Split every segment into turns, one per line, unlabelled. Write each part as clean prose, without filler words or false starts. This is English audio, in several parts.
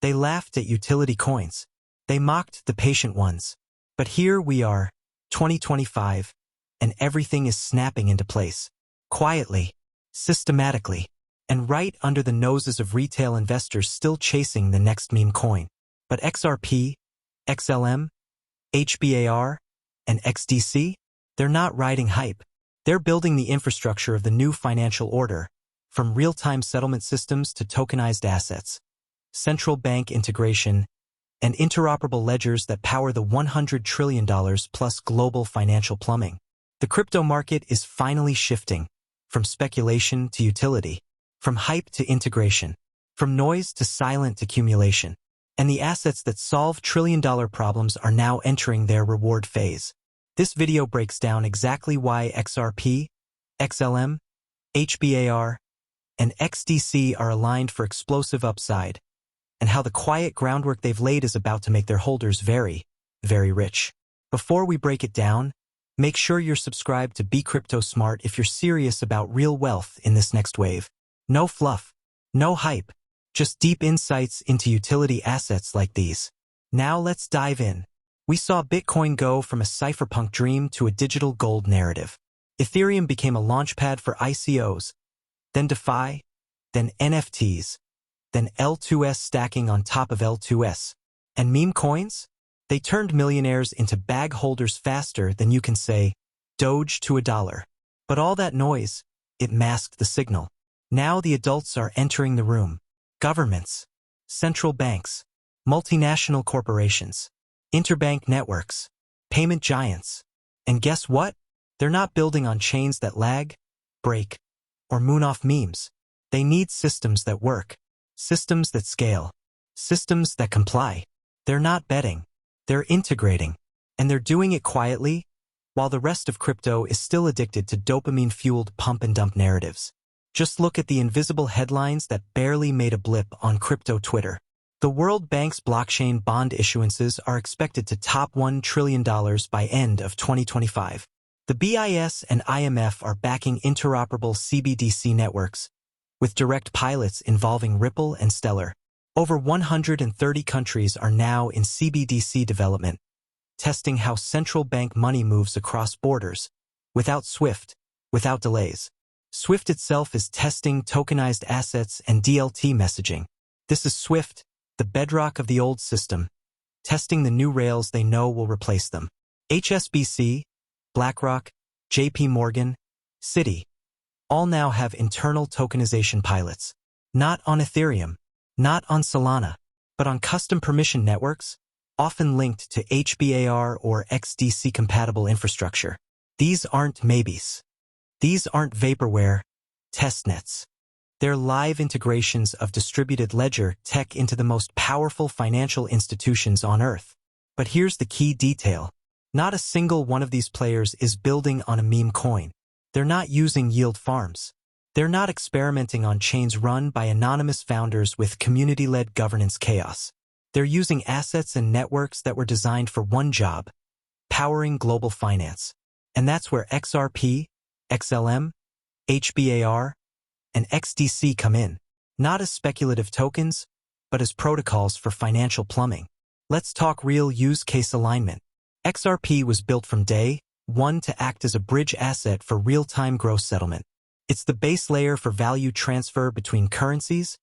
They laughed at utility coins. They mocked the patient ones. But here we are, 2025, and everything is snapping into place. Quietly, systematically, and right under the noses of retail investors still chasing the next meme coin. But XRP, XLM, HBAR, and XDC, they're not riding hype. They're building the infrastructure of the new financial order, from real-time settlement systems to tokenized assets, central bank integration, and interoperable ledgers that power the $100 trillion plus global financial plumbing. The crypto market is finally shifting, from speculation to utility, from hype to integration, from noise to silent accumulation. And the assets that solve trillion-dollar problems are now entering their reward phase. This video breaks down exactly why XRP, XLM, HBAR, and XDC are aligned for explosive upside, and how the quiet groundwork they've laid is about to make their holders very, very rich. Before we break it down, make sure you're subscribed to Be Crypto Smart if you're serious about real wealth in this next wave. No fluff, no hype, just deep insights into utility assets like these. Now let's dive in. We saw Bitcoin go from a cypherpunk dream to a digital gold narrative. Ethereum became a launchpad for ICOs, then DeFi, then NFTs, then L2S stacking on top of L2S. And meme coins? They turned millionaires into bag holders faster than you can say, Doge to $1. But all that noise, it masked the signal. Now the adults are entering the room. Governments, central banks, multinational corporations, interbank networks, payment giants. And guess what? They're not building on chains that lag, break, or moon off memes. They need systems that work, systems that scale, systems that comply. They're not betting. They're integrating, and they're doing it quietly, while the rest of crypto is still addicted to dopamine-fueled pump-and-dump narratives. Just look at the invisible headlines that barely made a blip on crypto Twitter. The World Bank's blockchain bond issuances are expected to top $1 trillion by end of 2025. The BIS and IMF are backing interoperable CBDC networks, with direct pilots involving Ripple and Stellar. Over 130 countries are now in CBDC development, testing how central bank money moves across borders, without SWIFT, without delays. SWIFT itself is testing tokenized assets and DLT messaging. This is SWIFT, the bedrock of the old system, testing the new rails they know will replace them. HSBC, BlackRock, JP Morgan, Citi, all now have internal tokenization pilots, not on Ethereum, not on Solana, but on custom permission networks, often linked to HBAR or XDC compatible infrastructure. These aren't maybes. These aren't vaporware, testnets. They're live integrations of distributed ledger tech into the most powerful financial institutions on Earth. But here's the key detail. Not a single one of these players is building on a meme coin. They're not using yield farms. They're not experimenting on chains run by anonymous founders with community-led governance chaos. They're using assets and networks that were designed for one job, powering global finance. And that's where XRP, XLM, HBAR, and XDC come in, not as speculative tokens, but as protocols for financial plumbing. Let's talk real use case alignment. XRP was built from day one to act as a bridge asset for real-time gross settlement. It's the base layer for value transfer between currencies,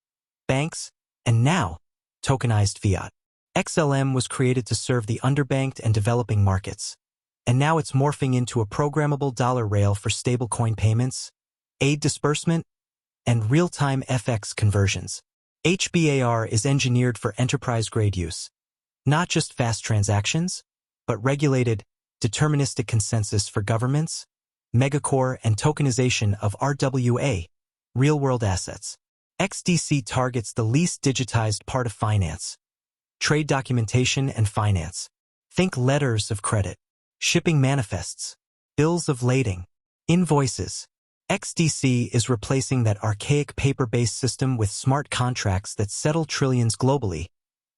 banks, and now, tokenized fiat. XLM was created to serve the underbanked and developing markets, and now it's morphing into a programmable dollar rail for stablecoin payments, aid disbursement, and real-time FX conversions. HBAR is engineered for enterprise-grade use, not just fast transactions, but regulated, deterministic consensus for governments, megacore, and tokenization of RWA, real-world assets. XDC targets the least digitized part of finance, trade documentation and finance. Think letters of credit, shipping manifests, bills of lading, invoices. XDC is replacing that archaic paper-based system with smart contracts that settle trillions globally,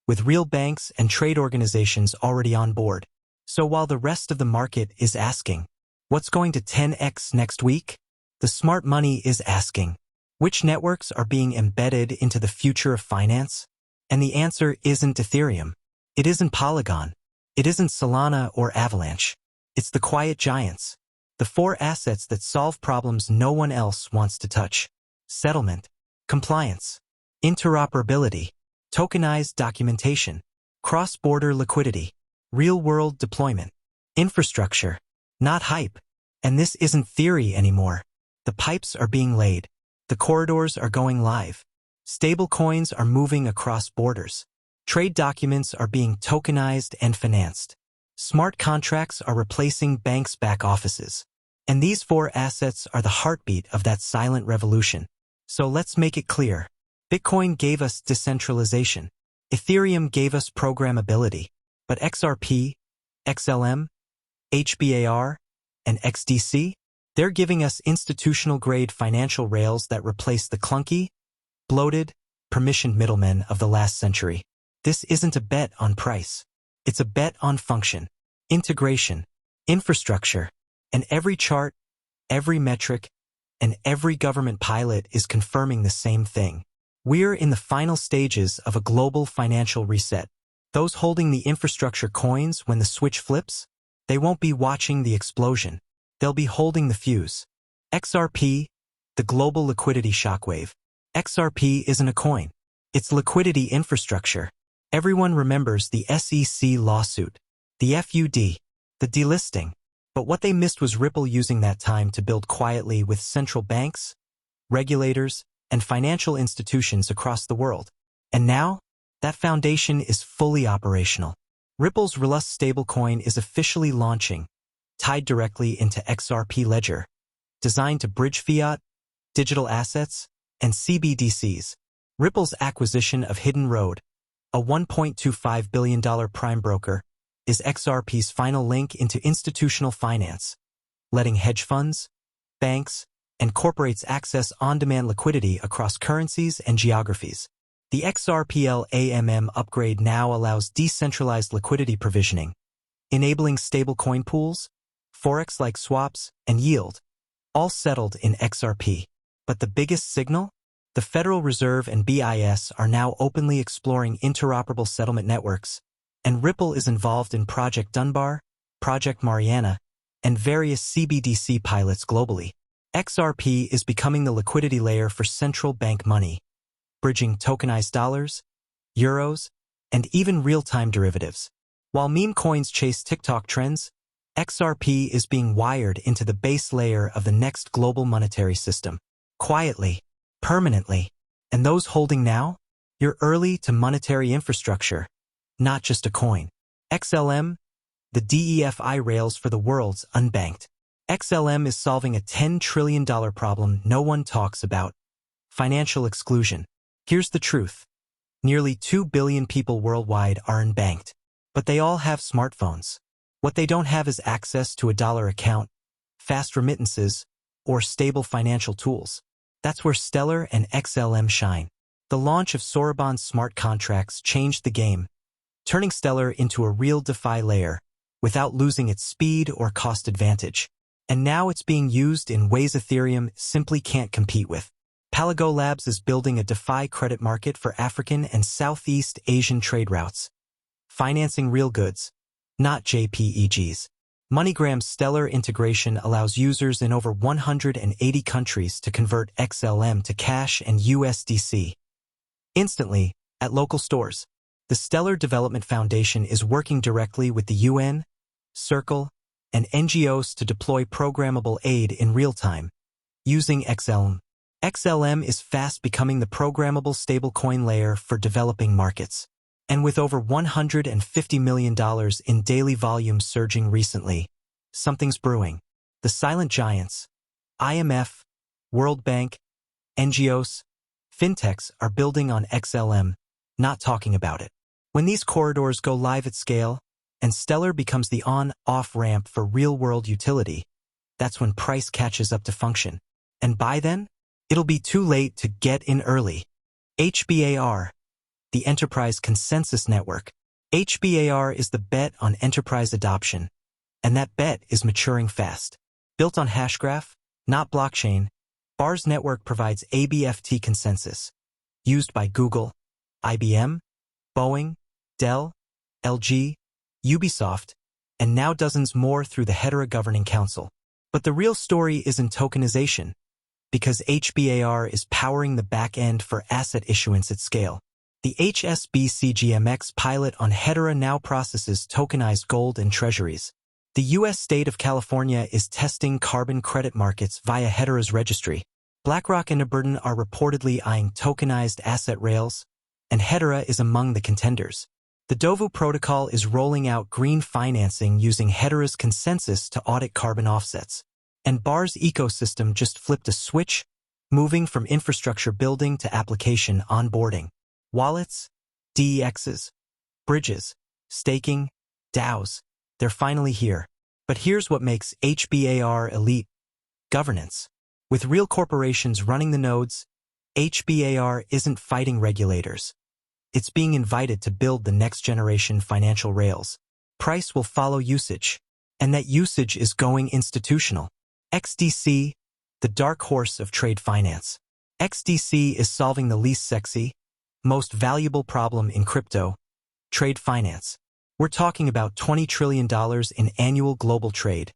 with real banks and trade organizations already on board. So while the rest of the market is asking, what's going to 10x next week? The smart money is asking, which networks are being embedded into the future of finance? And the answer isn't Ethereum. It isn't Polygon. It isn't Solana or Avalanche. It's the quiet giants. The 4 assets that solve problems no one else wants to touch. Settlement, compliance, interoperability, tokenized documentation, cross-border liquidity, real-world deployment, infrastructure, not hype. And this isn't theory anymore. The pipes are being laid. The corridors are going live. Stablecoins are moving across borders. Trade documents are being tokenized and financed. Smart contracts are replacing banks' back offices. And these 4 assets are the heartbeat of that silent revolution. So let's make it clear. Bitcoin gave us decentralization. Ethereum gave us programmability. But XRP, XLM, HBAR, and XDC, they're giving us institutional-grade financial rails that replace the clunky, bloated, permissioned middlemen of the last century. This isn't a bet on price. It's a bet on function, integration, infrastructure, and every chart, every metric, and every government pilot is confirming the same thing. We're in the final stages of a global financial reset. Those holding the infrastructure coins when the switch flips, they won't be watching the explosion. They'll be holding the fuse. XRP, the global liquidity shockwave. XRP isn't a coin. It's liquidity infrastructure. Everyone remembers the SEC lawsuit, the FUD, the delisting. But what they missed was Ripple using that time to build quietly with central banks, regulators, and financial institutions across the world. And now, that foundation is fully operational. Ripple's Rust stablecoin is officially launching, tied directly into XRP Ledger, designed to bridge fiat, digital assets, and CBDCs. Ripple's acquisition of Hidden Road, a $1.25 billion prime broker, is XRP's final link into institutional finance, letting hedge funds, banks, and corporates access on-demand liquidity across currencies and geographies. The XRPL AMM upgrade now allows decentralized liquidity provisioning, enabling stablecoin pools, forex-like swaps, and yield, all settled in XRP. But the biggest signal? The Federal Reserve and BIS are now openly exploring interoperable settlement networks, and Ripple is involved in Project Dunbar, Project Mariana, and various CBDC pilots globally. XRP is becoming the liquidity layer for central bank money, bridging tokenized dollars, euros, and even real-time derivatives. While meme coins chase TikTok trends, XRP is being wired into the base layer of the next global monetary system. Quietly, permanently. And those holding now? You're early to monetary infrastructure, not just a coin. XLM, the DeFi rails for the world's unbanked. XLM is solving a $10 trillion problem no one talks about: financial exclusion. Here's the truth. Nearly 2 billion people worldwide are unbanked, but they all have smartphones. What they don't have is access to a dollar account, fast remittances, or stable financial tools. That's where Stellar and XLM shine. The launch of Soroban's smart contracts changed the game, turning Stellar into a real DeFi layer without losing its speed or cost advantage. And now it's being used in ways Ethereum simply can't compete with. Palago Labs is building a DeFi credit market for African and Southeast Asian trade routes, financing real goods, not JPEGs. MoneyGram's Stellar integration allows users in over 180 countries to convert XLM to cash and USDC instantly at local stores. The Stellar Development Foundation is working directly with the UN, Circle, and NGOs to deploy programmable aid in real time, using XLM. XLM is fast becoming the programmable stablecoin layer for developing markets. And with over $150 million in daily volume surging recently, something's brewing. The silent giants, IMF, World Bank, NGOs, fintechs are building on XLM, not talking about it. When these corridors go live at scale, and Stellar becomes the on-off ramp for real-world utility, that's when price catches up to function. And by then, it'll be too late to get in early. HBAR, the Enterprise Consensus Network. HBAR is the bet on enterprise adoption, and that bet is maturing fast. Built on Hashgraph, not blockchain, BAR's network provides ABFT consensus, used by Google, IBM, Boeing, Dell, LG, Ubisoft, and now dozens more through the Hedera Governing Council. But the real story is in tokenization, because HBAR is powering the back end for asset issuance at scale. The HSBC GMX pilot on Hedera now processes tokenized gold and treasuries. The U.S. state of California is testing carbon credit markets via Hedera's registry. BlackRock and Aberdeen are reportedly eyeing tokenized asset rails, and Hedera is among the contenders. The Dovu protocol is rolling out green financing using Hedera's consensus to audit carbon offsets. And BAR's ecosystem just flipped a switch, moving from infrastructure building to application onboarding. Wallets, DEXs, bridges, staking, DAOs, they're finally here. But here's what makes HBAR elite: governance. With real corporations running the nodes, HBAR isn't fighting regulators. It's being invited to build the next-generation financial rails. Price will follow usage, and that usage is going institutional. XDC, the dark horse of trade finance. XDC is solving the least sexy, most valuable problem in crypto: trade finance. We're talking about $20 trillion in annual global trade.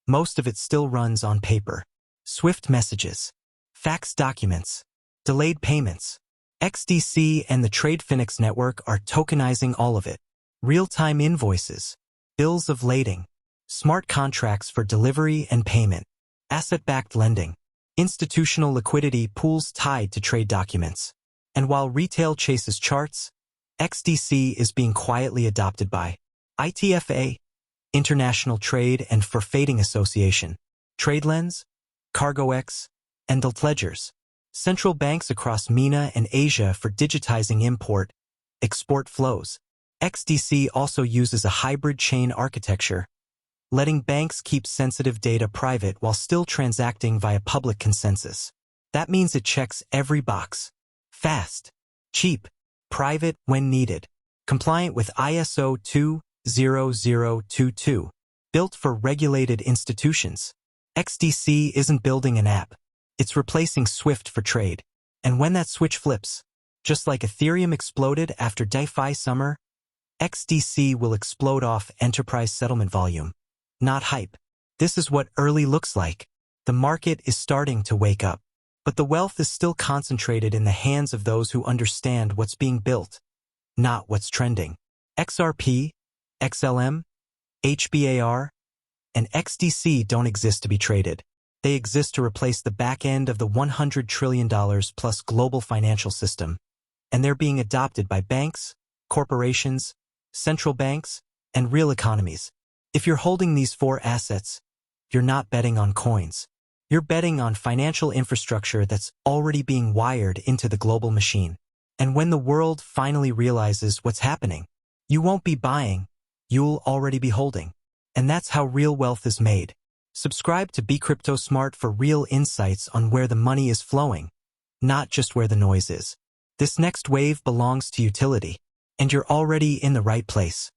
Most of it still runs on paper. Swift messages, fax documents, delayed payments. XDC and the TradeFinix network are tokenizing all of it. Real-time invoices, bills of lading, smart contracts for delivery and payment, asset-backed lending, institutional liquidity pools tied to trade documents. And while retail chases charts, XDC is being quietly adopted by ITFA, International Trade and Forfeiting Association, TradeLens, CargoX, and Ledgers. Central banks across MENA and Asia for digitizing import-export flows. XDC also uses a hybrid chain architecture, letting banks keep sensitive data private while still transacting via public consensus. That means it checks every box: fast, cheap, private when needed, compliant with ISO 20022, built for regulated institutions. XDC isn't building an app. It's replacing Swift for trade. And when that switch flips, just like Ethereum exploded after DeFi summer, XDC will explode off enterprise settlement volume. Not hype. This is what early looks like. The market is starting to wake up. But the wealth is still concentrated in the hands of those who understand what's being built, not what's trending. XRP, XLM, HBAR, and XDC don't exist to be traded. They exist to replace the back end of the $100 trillion plus global financial system, and they're being adopted by banks, corporations, central banks, and real economies. If you're holding these four assets, you're not betting on coins. You're betting on financial infrastructure that's already being wired into the global machine. And when the world finally realizes what's happening, you won't be buying, you'll already be holding. And that's how real wealth is made. Subscribe to Be Crypto Smart for real insights on where the money is flowing, not just where the noise is. This next wave belongs to utility, and you're already in the right place.